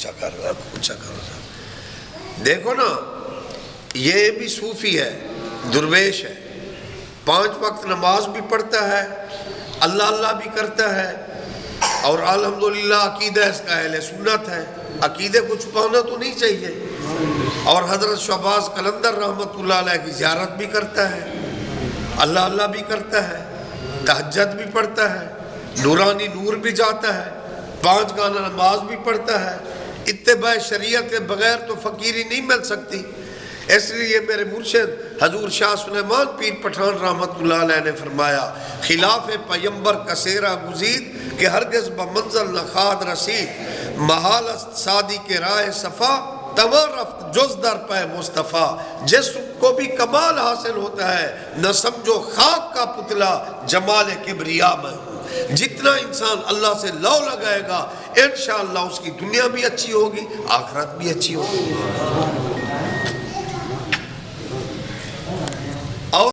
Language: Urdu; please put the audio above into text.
اونچا کر اونچا کرو۔ دیکھو نا، یہ بھی صوفی ہے، درویش ہے، 5 وقت نماز بھی پڑھتا ہے، اللہ اللہ بھی کرتا ہے، اور الحمدللہ عقیدہ اس کا اہل سنت ہے، عقیدے کو چھپانا تو نہیں چاہیے، اور حضرت شہباز قلندر رحمۃ اللہ علیہ کی زیارت بھی کرتا ہے، اللہ اللہ بھی کرتا ہے، تہجد بھی پڑھتا ہے، نورانی نور بھی جاتا ہے، 5 گانا نماز بھی پڑھتا ہے۔ اتباع شریعت کے بغیر تو فقیری نہیں مل سکتی۔ اس لیے میرے مرشد حضور شاہ سلیمان پیر پٹھان رحمۃ اللہ علیہ نے فرمایا، خلاف پیمبر کسیرہ گزید کہ ہرگز بمنزل نخاد رسید، محال است سادی کے رائے صفا، تمام رفت جز در پہ مصطفیٰ۔ جس کو بھی کمال حاصل ہوتا ہے، نہ سمجھو خاک کا پتلا جمال کبریا میں ہوں۔ جتنا انسان اللہ سے لو لگائے گا، انشاءاللہ اس کی دنیا بھی اچھی ہوگی، آخرت بھی اچھی ہوگی۔